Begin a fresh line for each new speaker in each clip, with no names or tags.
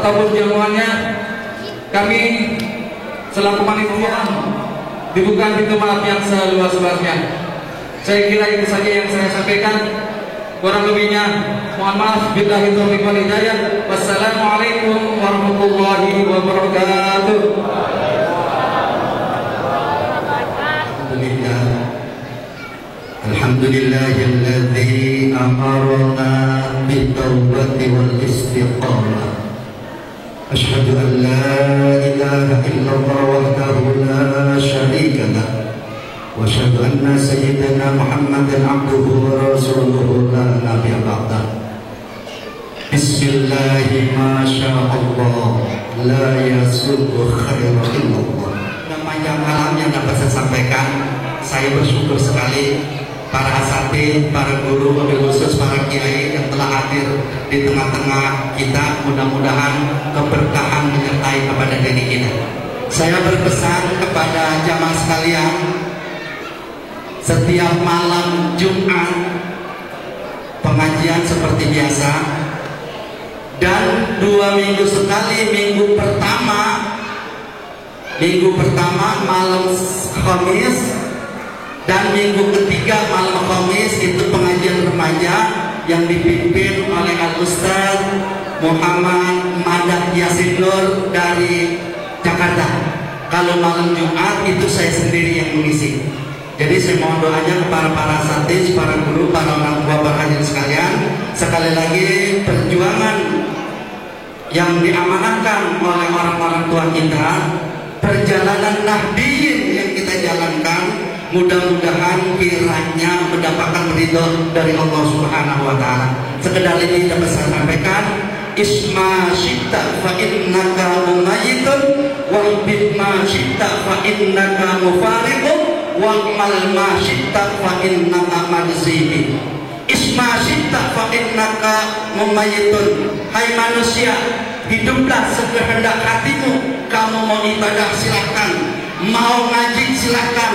ataupun jamuannya, kami selaku panitia dibuka pintu maaf yang seluas-luasnya. Saya kira itu saja yang saya sampaikan. Kurang lebihnya mohon maaf. Billahi taufiq wal hidayah. Wassalamualaikum warahmatullahi wabarakatuh.
Alhamdulillahilladzi amarna bit-taubati wal istiqamah. Asyhadu an la ilaha illallah wahdahu la syarika lah. Wa asyhadu anna sayyidana Muhammadan abduhu wa rasuluhu la nabiyya ba'dah. Bismillahi ma sya'allah la yasuddu khairan illallah. Panjang malam yang dapat saya sampaikan, saya bersyukur sekali para asatidz, para guru, wabil khusus para kiai yang telah hadir di tengah-tengah kita. Mudah-mudahan keberkahan menyertai kepada diri kita. Saya berpesan kepada jamaah sekalian, setiap malam Jumat pengajian seperti biasa, dan 2 minggu sekali, minggu pertama malam Khamis, dan minggu ketiga malam Khamis itu pengajian remaja yang dipimpin oleh Al-Ustaz Muhammad Madad Yasin Nur dari Jakarta. Kalau malam Jumat itu saya sendiri yang mengisi. Jadi saya mohon doanya kepada para asatidz, para guru, para orang tua, para hadirin sekalian. Sekali lagi, perjuangan yang diamanahkan oleh orang-orang tua kita, perjalanan nahdiyin yang kita jalankan, mudah-mudahan kiranya mendapatkan ridho dari Allah Subhanahu wa taala. Sekedar ini dapat saya sampaikan, isma syi'ta fa innaka mumayyitun wa bima syi'ta fa innaka mufariqun wa mal ma syi'ta fa innaka majzibi. Isma syi'ta fa innaka mumayyitun. Hai manusia, hiduplah sekehendak hatimu. Kamu mau ibadah silakan, mau ngaji silakan,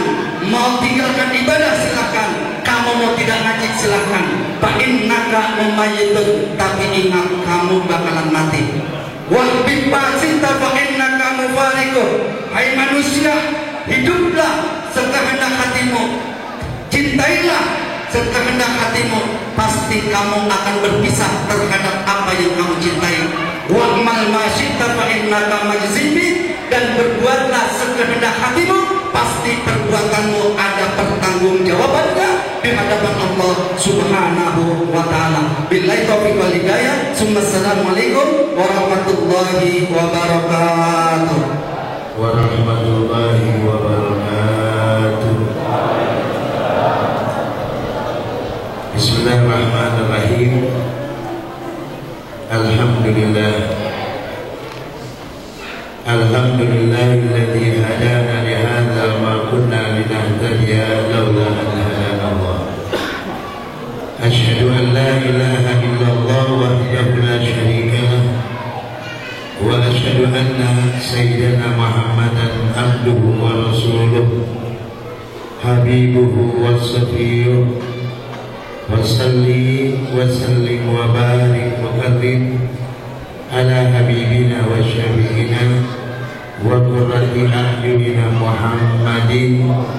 mau tinggalkan ibadah silakan, kamu mau tidak ngaji silakan. Fa innaka mumayyitun, tapi ingat kamu bakalan mati. Wa bima syi'ta fa innaka mufariqun. Hai manusia, hiduplah sekehendak hatimu, cintailah sekehendak hatimu, pasti kamu akan berpisah terhadap apa yang kamu cintai. Wa'mal ma syi'ta fa innaka majzibi, dan berbuatlah sekehendak hatimu, pasti perbuatanmu ada pertanggungjawabannya di hadapan Allah Subhanahu wa taala. Billahi taufiq wal hidayah. Assalamualaikum warahmatullahi wabarakatuh.
Warahmatullahi wabarakatuh. Bismillahirrahmanirrahim. Alhamdulillahilladzi hadana li hadza ma kunna linahtadiya laula an hadana Allah. Asyhadu an la ilaha illallah wahdahu la syarika lah, wa asyhadu anna sayyidana Muhammadan abduhu wa rasuluh, habibuhu wa safiyuh. Wa salli wa sallim wa barik wa karim ala habibina wa syafi'ina wa qurrati a'yunina Muhammadin wa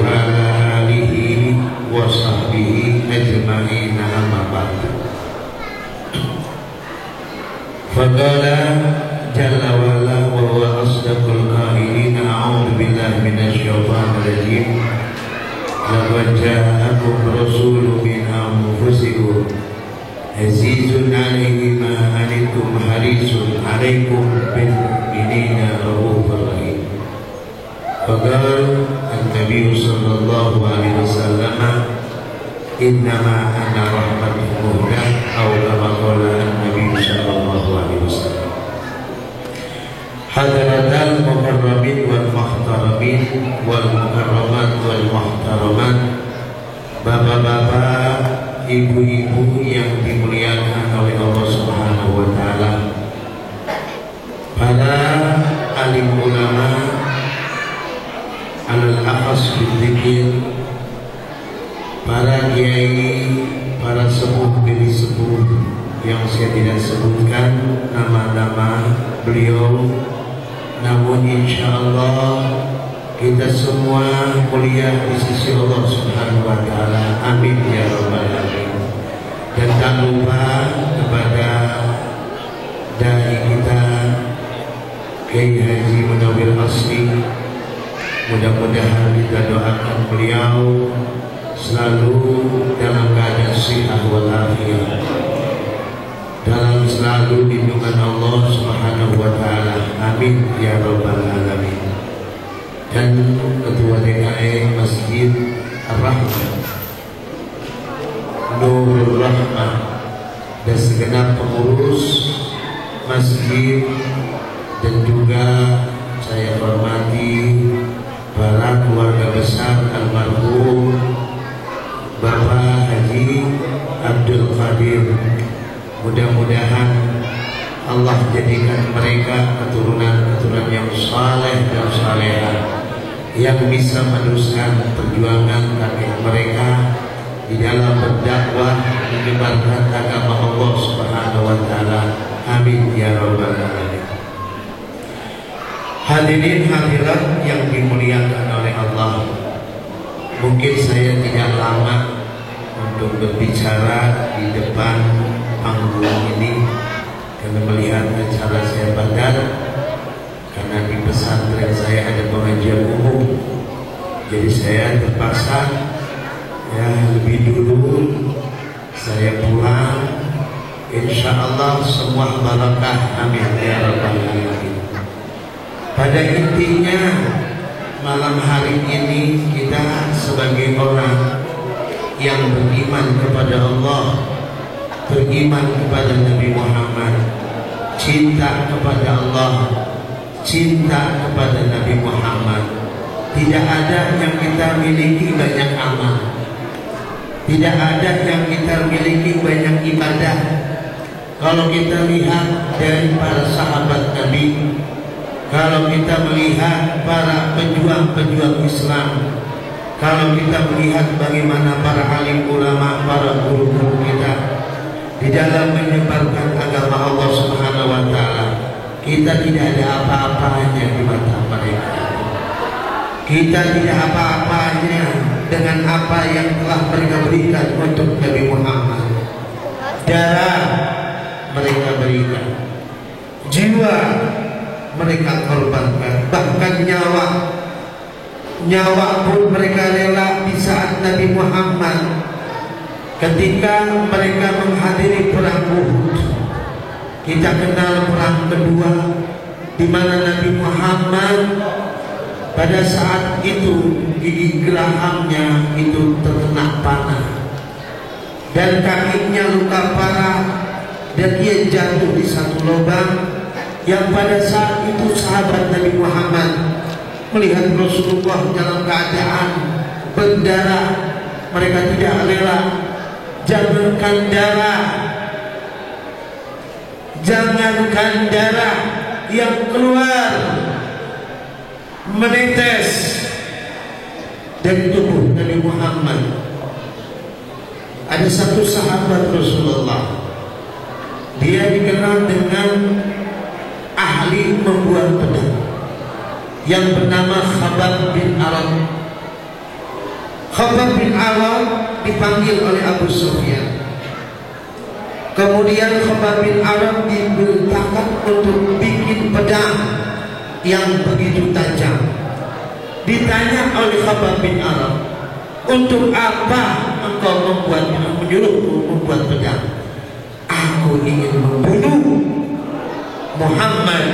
ala alihi wa sahbihi ajma'in, amma ba'd. Faqala jalla wa ala wa huwa asdaqul qailin, a'udzu billahi minasy syaithanir rajim. Laqad ja'akum rasulun min anfusikum azizun 'alaihi ma anittum harisun 'alaikum bil mu'minina raufur rahim. Faqala an-nabiy sallallahu alaihi wasallam, innama ana rahmatun muhdah, aw kama qala an-nabiy sallallahu alaihi wasallam. Hadratal mukarramin wal muhtaramin wal mukarramat wal muhtaramat, bapak-bapak, ibu-ibu yang dimuliakan oleh Allah Subhanahu wa taala, para alim ulama, alal akhas bidzikir, para kiai, para sepuh diri sepuh yang saya tidak sebutkan nama-nama beliau, namun insya Allah kita semua mulia di sisi Allah Subhanahu wa taala. Amin ya rabbal alamin. Dan tak lupa kepada dai kita Kiai Haji Munawir Asli, mudah-mudahan kita doakan beliau selalu dalam keadaan sehat walafiat, dalam selalu lindungan Allah Subhanahu wa taala. Amin ya rabbal alamin. Dan Ketua DKM Masjid Ar-Rahmah, Nurul Rahmah, dan segenap pengurus masjid, dan juga saya hormati para keluarga besar almarhum Bapak Haji Abdul Qadir. Mudah-mudahan Allah jadikan mereka keturunan-keturunan yang saleh dan salehah, yang bisa meneruskan perjuangan kakek mereka di dalam berdakwah menyebarkan agama Allah Subhanahu wa taala. Amin ya rabbal alamin. Hadirin hadirat yang dimuliakan oleh Allah, mungkin saya tidak lama untuk berbicara di depan panggung ini karena melihat acara saya badar. Karena di pesantren saya ada pengajian umum, jadi saya terpaksa lebih dulu saya pulang. Insya Allah semua barakah. Amin ya rabbal alamin. Pada intinya malam hari ini kita sebagai orang yang beriman kepada Allah, beriman kepada Nabi Muhammad, cinta kepada Allah, cinta kepada Nabi Muhammad. Tidak ada yang kita miliki banyak amal, tidak ada yang kita miliki banyak ibadah. Kalau kita lihat dari para sahabat Nabi, kalau kita melihat para pejuang-pejuang Islam, kalau kita melihat bagaimana para alim ulama, para guru-guru kita di dalam menyebarkan agama Allah Subhanahu wa taala, kita tidak ada apa-apanya di mata mereka. Kita tidak apa-apanya dengan apa yang telah mereka berikan untuk Nabi Muhammad. Darah mereka berikan, jiwa mereka korbankan, bahkan nyawa pun mereka rela di saat Nabi Muhammad ketika mereka menghadiri perang Uhud. Kita kenal perang kedua di mana Nabi Muhammad pada saat itu gigi gerahamnya itu terkena panah dan kakinya luka parah, dan dia jatuh di satu lubang yang pada saat itu sahabat Nabi Muhammad melihat Rasulullah dalam keadaan berdarah, mereka tidak rela. Jangankan darah yang keluar menetes dari tubuh Nabi Muhammad. Ada satu sahabat Rasulullah, dia dikenal dengan ahli membuat pedang, yang bernama Khabbab bin Arad. Khabbab bin Arad dipanggil oleh Abu Sufyan. Kemudian Khabbab bin Arad diberitakan untuk bikin pedang yang begitu tajam. Ditanya oleh Khabbab bin Arad, untuk apa engkau menyuruhku membuat pedang? Aku ingin membunuh Muhammad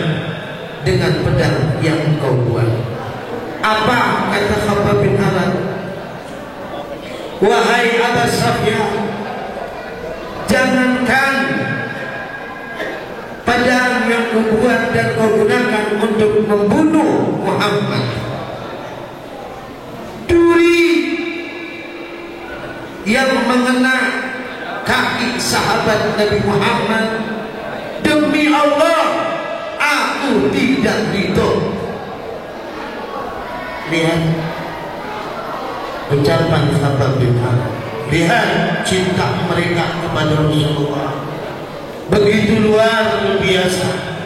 dengan pedang yang engkau buat. Apa kata Khabbab bin Arad? Wahai Abu Sufyan, jangankan pedang yang kau buat dan kau gunakan untuk membunuh Muhammad, duri yang mengena kaki sahabat Nabi Muhammad, demi Allah aku tidak ridho. Lihat ucapan Khabbab bin Arad, lihat cinta mereka kepada Rasulullah begitu luar biasa.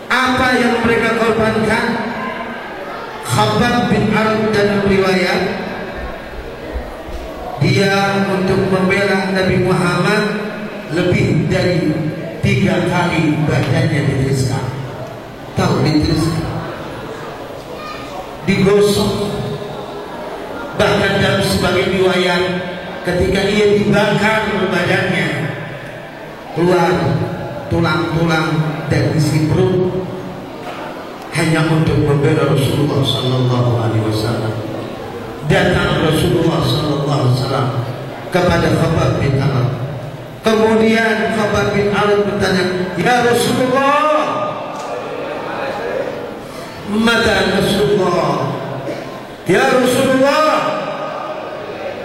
Apa yang mereka korbankan? Khabbab bin Arad dalam riwayat dia untuk membela Nabi Muhammad lebih dari 3 kali badannya ditiriskan. Tahu ditiriskan, digosok. Bahkan dalam sebagai riwayat ketika ia dibakar badannya keluar tulang-tulang dan isi perut, hanya untuk membela Rasulullah sallallahu alaihi wasallam. Datang Rasulullah sallallahu alaihi wasallam kepada Khabbab bin Arad. Kemudian Khabbab bin Arad bertanya, "Ya Rasulullah, mata Rasulullah? Ya Rasulullah,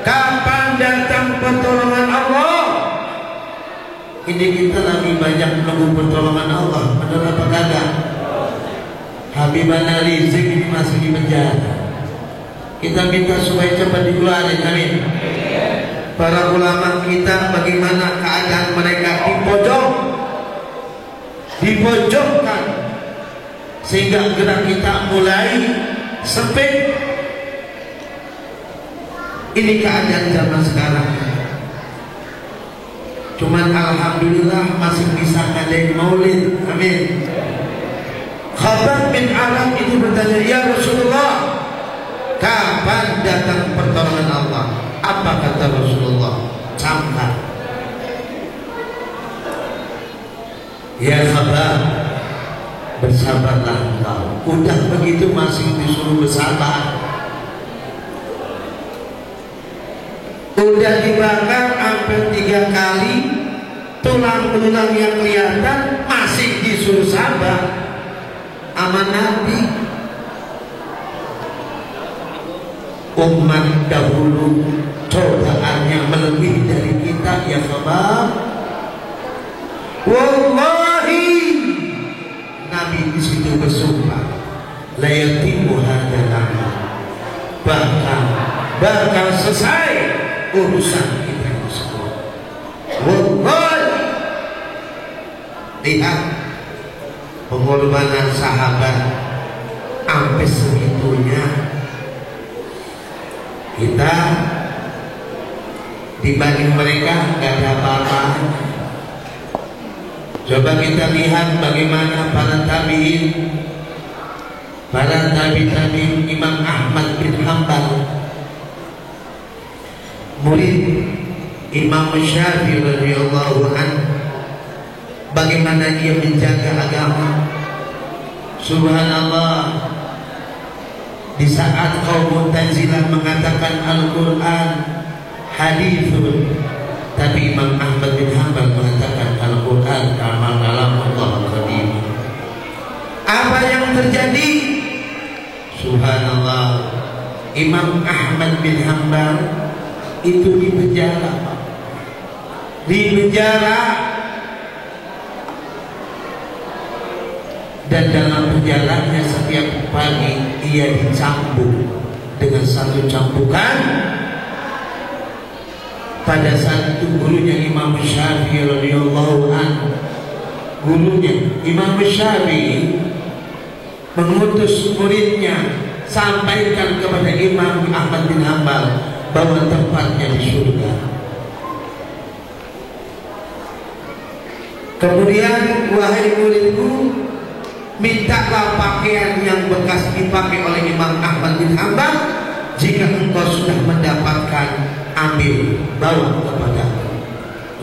kapan datang pertolongan Allah?" Ini kita lagi banyak menunggu pertolongan Allah, benar apa kagak? Habibana Rizik ini masih di penjara. Kita minta supaya cepat dikeluarin, amin. Para ulama kita, bagaimana keadaan mereka dipojokkan, sehingga gerak kita mulai sempit. Ini keadaan zaman sekarang. Cuman alhamdulillah masih bisa ngadain maulid, amin. Khabbab bin Arad itu bertanya, "Ya Rasulullah, kapan datang pertolongan Allah?" Apa kata Rasulullah? Camkan. "Ya Khabbab, bersabarlah engkau." Udah begitu masih disuruh bersabar. Udah dibakar hampir 3 kali, tulang-tulang yang kelihatan, masih disuruh sabar. Aman Nabi. Umat dahulu cobaannya melebihi dari kita, ya Khabbab. Wallahi, Nabi di situ bersumpah, la yatimu hadzal amal, bakal selesai urusan kita semua. Wallahi. Lihat pengorbanan sahabat sampai segitunya. Kita dibanding mereka nggak ada apa-apa. Coba kita lihat bagaimana para tabi'in, Imam Ahmad bin Hanbal, murid Imam Syafi'i radhiyallahu anhu, bagaimana dia menjaga agama. Subhanallah, di saat kaum Mu'tazilah mengatakan Al-Quran hadithun, tapi Imam Ahmad bin Hanbal mengatakan Al-Quran kalam Allah qadim. Apa yang terjadi? Subhanallah, Imam Ahmad bin Hanbal itu dipenjara. Dan dalam perjalanannya setiap pagi ia dicambuk dengan satu cambukan. Pada saat itu gurunya Imam Syafi'i radhiyallahu anhu, gurunya Imam Syafi'i mengutus muridnya, sampaikan kepada Imam Ahmad bin Hanbal bahwa tempatnya di surga. Kemudian, wahai muridku, mintalah pakaian yang bekas dipakai oleh Imam Ahmad bin Hanbal. Jika engkau sudah mendapatkan, ambil, bawa kepada.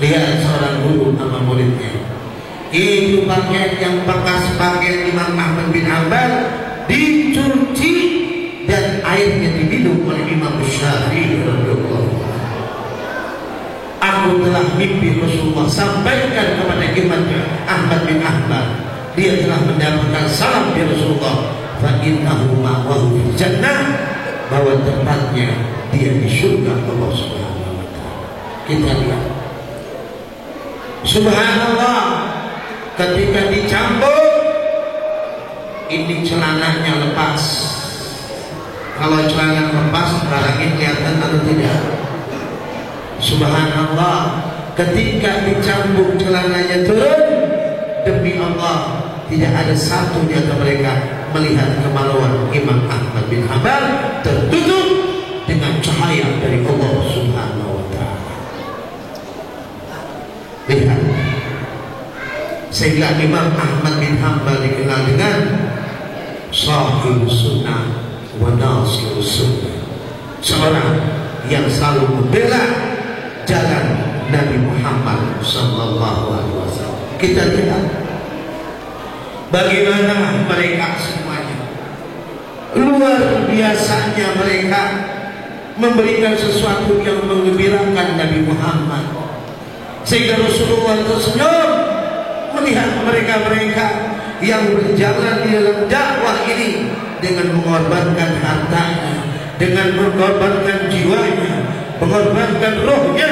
Lihat seorang guru sama muridnya. Itu pakaian yang bekas pakaian Imam Ahmad bin Hanbal dicuci dan airnya diminum oleh Imam Syafi'i. Aku telah mimpi Rasulullah sampaikan kepada Imam Ahmad bin Hanbal, dia telah mendapatkan salam dari Rasulullah, fa innahu ma'wahu fil jannah, bahwa tempatnya dia di surga Allah Subhanahu wa taala. Kita lihat, subhanallah, ketika dicambuk ini celananya lepas. Kalau celana lepas, barangnya kelihatan atau tidak? Subhanallah, ketika dicambuk celananya turun, demi Allah tidak ada satu di antara mereka melihat kemaluan Imam Ahmad bin Hanbal tertutup dengan cahaya dari Allah Subhanahu wa Ta'ala. Lihat, sehingga Imam Ahmad bin Hanbal dikenal dengan Shahihus Sunnah wa Nasirus Sunnah, seorang yang selalu membela jalan Nabi Muhammad sallallahu alaihi wasallam. Kita lihat bagaimana mereka semuanya, luar biasanya mereka memberikan sesuatu yang menggembirakan Nabi Muhammad, sehingga Rasulullah tersenyum melihat mereka-mereka yang berjalan di dalam dakwah ini dengan mengorbankan hartanya, dengan mengorbankan jiwanya, mengorbankan rohnya.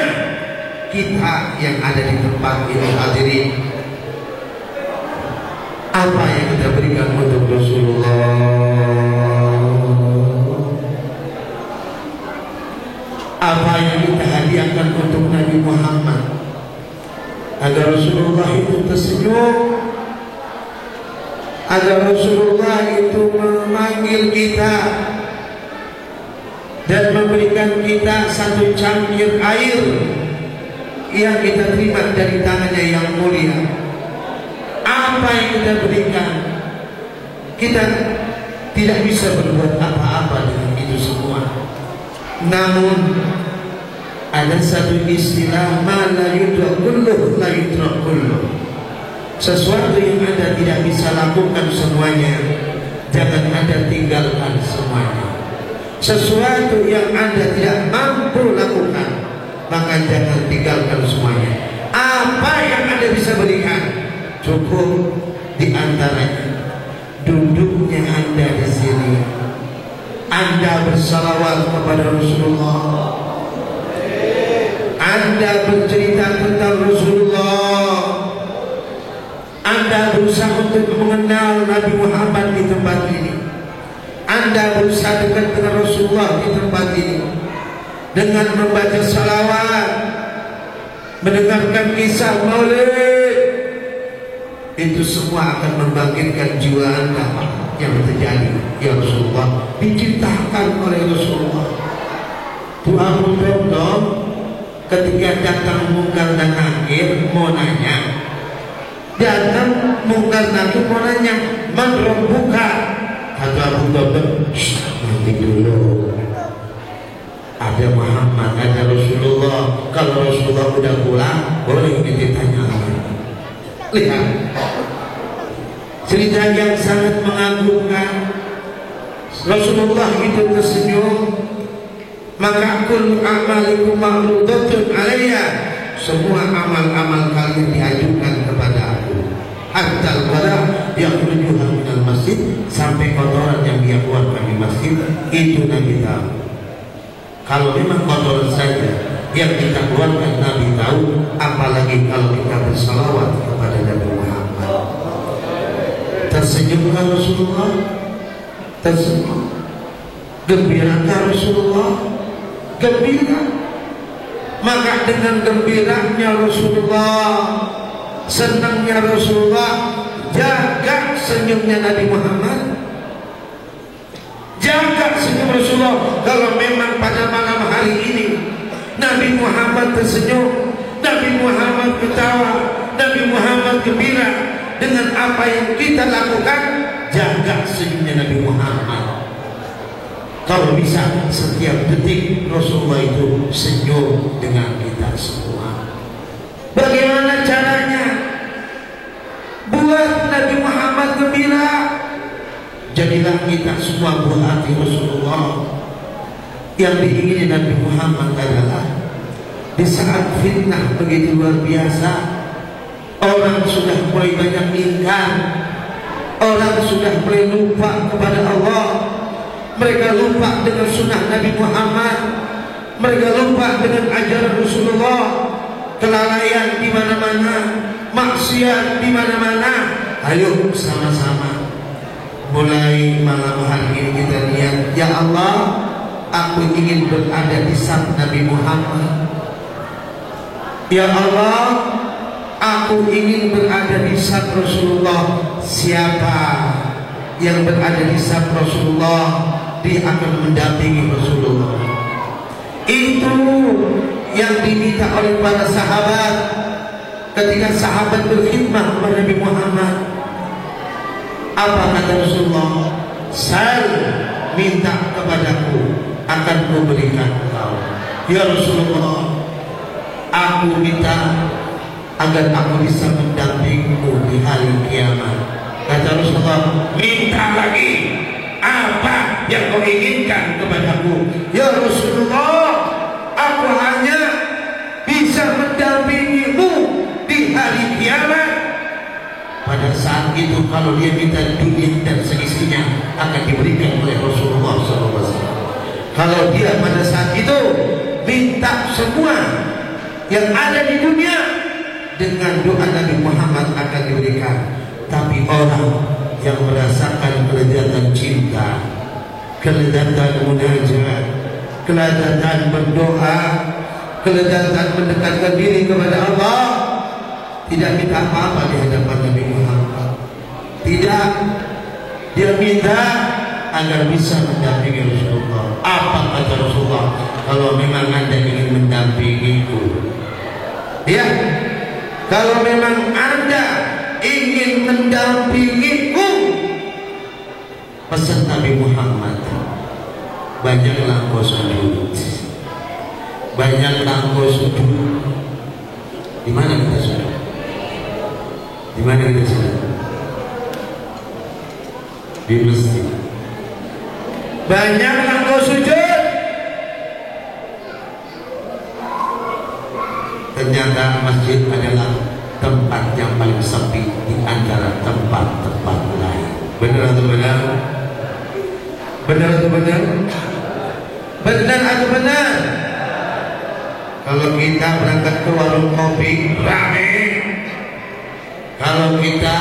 Kita yang ada di tempat ini hadirin, apa yang kita berikan untuk Rasulullah? Apa yang kita hadiahkan untuk Nabi Muhammad agar Rasulullah itu tersenyum, agar Rasulullah itu memanggil kita dan memberikan kita satu cangkir air yang kita terima dari tangannya yang mulia. Apa yang kita berikan? Kita tidak bisa berbuat apa-apa dengan itu semua. Namun ada satu istilah, ma la yudrak kulluh la yudrak kulluh. Sesuatu yang Anda tidak bisa lakukan semuanya, jangan Anda tinggalkan semuanya. Sesuatu yang Anda tidak mampu lakukan, maka jangan tinggalkan semuanya. Apa yang Anda bisa berikan, cukup di antaranya duduknya Anda di sini, Anda bersalawat kepada Rasulullah, Anda bercerita tentang Rasulullah, Anda berusaha untuk mengenal Nabi Muhammad di tempat ini, Anda berusaha dekat dengan Rasulullah di tempat ini dengan membaca salawat, mendengarkan kisah maulid. Itu semua akan membangkitkan jiwa Anda yang terjadi. Ya Rasulullah diciptakan oleh Rasulullah. Tuhan Muhammad ketika datang Munkar dan Nakir mau nanya, datang Munkar Nakir mau nanya, man rabbuka? Kata Abu Bakar, nanti dulu. Ada Muhammad, ada Rasulullah. Kalau Rasulullah udah pulang, boleh kita tanya. Lihat cerita yang sangat mengagumkan. Rasulullah itu tersenyum, maka kullu amalikum ma'rudatun alayya, semua amal-amal kalian diajukan kepada aku. Hatta al-qara yakhrujuha minal masjid, sampai kotoran yang dia keluarkan di masjid itu Nabi tahu. Kalau memang kotoran saja yang kita keluarkan Nabi tahu, apalagi kalau kita bersalawat kepada Nabi Muhammad. Tersenyumkan Rasulullah, tersenyum. Gembirakan Rasulullah, gembira. Maka dengan gembiranya Rasulullah, senangnya Rasulullah, jaga senyumnya Nabi Muhammad, jaga senyum Rasulullah. Kalau memang pada malam hari ini Nabi Muhammad tersenyum, Nabi Muhammad ketawa, Nabi Muhammad gembira dengan apa yang kita lakukan, jaga senyumnya Nabi Muhammad. Kalau bisa setiap detik Rasulullah itu senyum dengan kita semua. Bagaimana caranya? Buat Nabi Muhammad gembira. Jadilah kita semua buah hati Rasulullah. Yang diingini Nabi Muhammad adalah di saat fitnah begitu luar biasa, orang sudah mulai banyak ingkar, orang sudah mulai lupa kepada Allah, mereka lupa dengan sunnah Nabi Muhammad, mereka lupa dengan ajaran Rasulullah, kelalaian di mana-mana, maksiat di mana-mana. Ayo sama-sama mulai malam hari ini kita niat, ya Allah, aku ingin berada di samping Nabi Muhammad. Ya Allah, aku ingin berada di samping Rasulullah. Siapa yang berada di samping Rasulullah, dia akan mendampingi Rasulullah. Itu yang diminta oleh para sahabat ketika sahabat berkhidmat kepada Nabi Muhammad. Apa kata Rasulullah? Sal, minta kepadaku, akan kuberikan engkau. Ya Rasulullah, aku minta agar aku bisa mendampingimu di hari kiamat. Kata Rasulullah, minta lagi, apa yang kau inginkan kepadaku? Ya Rasulullah, aku hanya bisa mendampingimu di hari kiamat. Pada saat itu kalau dia minta dunia dan seisinya akan diberikan oleh Rasulullah SAW. Kalau dia pada saat itu minta semua yang ada di dunia, dengan doa Nabi Muhammad akan diberikan. Tapi orang yang merasakan kelezatan cinta, kelezatan munajat, kelezatan berdoa, kelezatan mendekatkan diri kepada Allah, tidak minta apa-apa di hadapan Nabi Muhammad. Tidak, dia minta agar bisa mendampingi Rasulullah. Apa kata Rasulullah? Kalau memang Anda ingin mendampingiku, ya, kalau memang Anda ingin mendampingiku, pesan Nabi Muhammad, banyaklah kau sujud, banyaklah kau sujud. Di mana kita sujud? Di mana kita sujud? Di masjid. Banyaklah kau sujud. Ternyata masjid adalah tempat yang paling sepi di antara tempat-tempat lain. Benar atau benar? Benar atau benar? Benar atau benar? Kalau kita berangkat ke warung kopi, rame. Kalau kita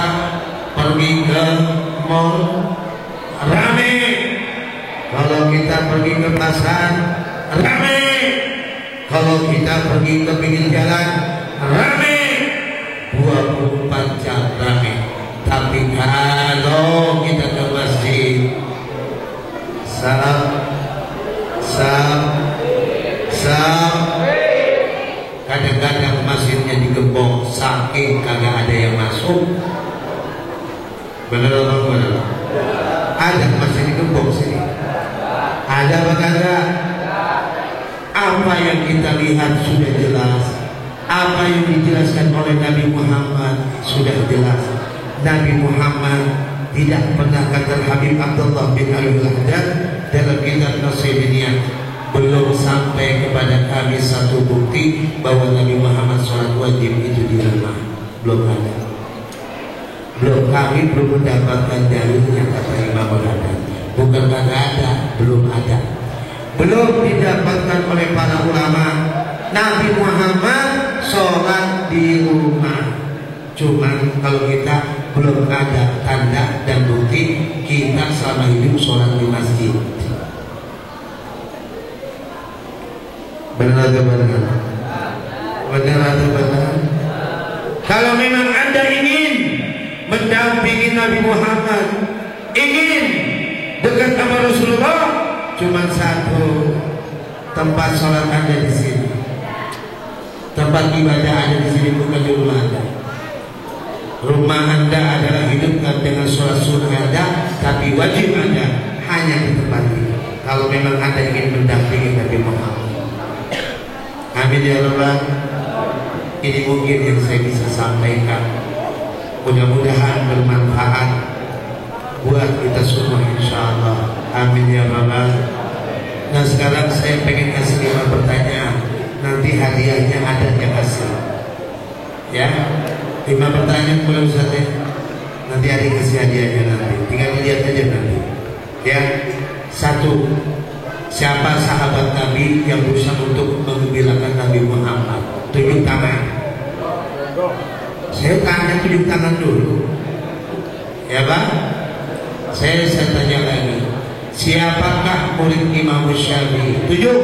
pergi ke mall, rame. Kalau kita pergi ke pasar, rame. Kalau kita pergi ke pinggir jalan, rame. 24 jam rame. Tapi kalau kita ke masjid, kadang-kadang masjidnya digembok saking kagak ada yang masuk. Benar atau benar? Ada masjid digembok sini. Ada apa kagak? Apa yang kita lihat sudah jelas. Apa yang dijelaskan oleh Nabi Muhammad sudah jelas. Nabi Muhammad tidak pernah kata Habib Abdullah bin Al-Haddad dalam kitab Nasibiniyah, belum sampai kepada kami satu bukti bahwa Nabi Muhammad sholat wajib itu di rumah. Belum ada. Kami belum mendapatkan dalilnya, kata Imam Al-Haddad. Bukan kata ada, belum ada. Belum didapatkan oleh para ulama Nabi Muhammad sholat di rumah. Cuman kalau kita belum ada tanda dan bukti kita selama hidup sholat di masjid. Benar atau benar? Benar atau benar? Kalau memang Anda ingin mendampingi Nabi Muhammad, ingin dekat sama Rasulullah, cuma satu tempat sholat Anda di sini, tempat ibadah ada di sini, bukan di rumah Anda. Rumah Anda adalah hidupkan dengan sholat sunnah Anda, tapi wajib Anda hanya di tempat ini. Kalau memang Anda ingin mendampingi Nabi Muhammad. Amin ya Allah. Ini mungkin yang saya bisa sampaikan. Mudah-mudahan bermanfaat buat kita semua, insya Allah. Amin ya Allah. Nah sekarang saya pengen kasih 5 pertanyaan. Nanti hadiahnya ada yang kasih. Ya, 5 pertanyaan boleh Ustaz ya. Nanti ada yang kasih hadiahnya nanti. Tinggal lihat aja nanti. Ya, 1. Siapa sahabat Nabi yang berusaha untuk menggembirakan Nabi Muhammad? Tunjuk tangan. Saya tanya tunjuk tangan dulu. Ya Pak? Saya tanya lagi. Siapakah murid Imam Syafi'i? Tunjuk.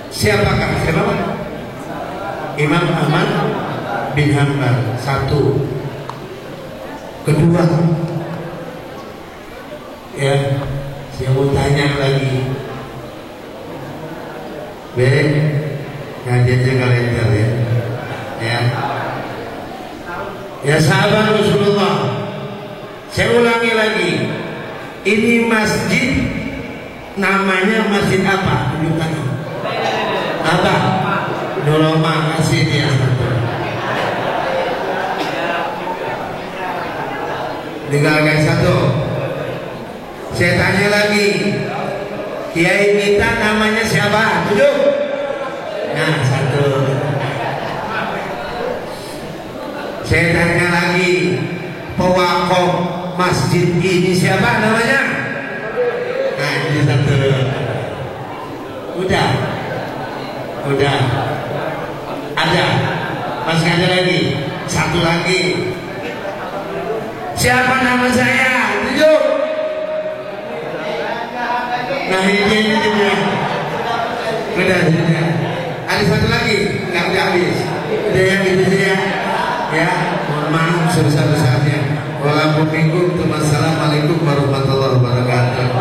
Siapakah? Siapa? Imam Ahmad bin Hanbal. 1. Kedua, ya, saya mau tanya lagi. Ngajiannya kalender ya. Ya sahabat Rasulullah, saya ulangi lagi. Ini masjid namanya masjid apa? Tunjukkan. Apa? Nuroma kasih dia satu. Tinggalkan satu. Saya tanya lagi. Kiai kita namanya siapa? Duduk. Nah, satu. Saya tanya lagi. Pewakaf masjid ini siapa namanya? Nah, ini satu. Udah. Ada. Masih ada lagi. Satu lagi. Siapa nama saya? Duduk. Nah, ini dia. Udah. Ada satu lagi. Nggak udah habis. Udah yang itu saja. Ya, mohon maaf sebesar-besarnya. Wassalamualaikum warahmatullahi wabarakatuh.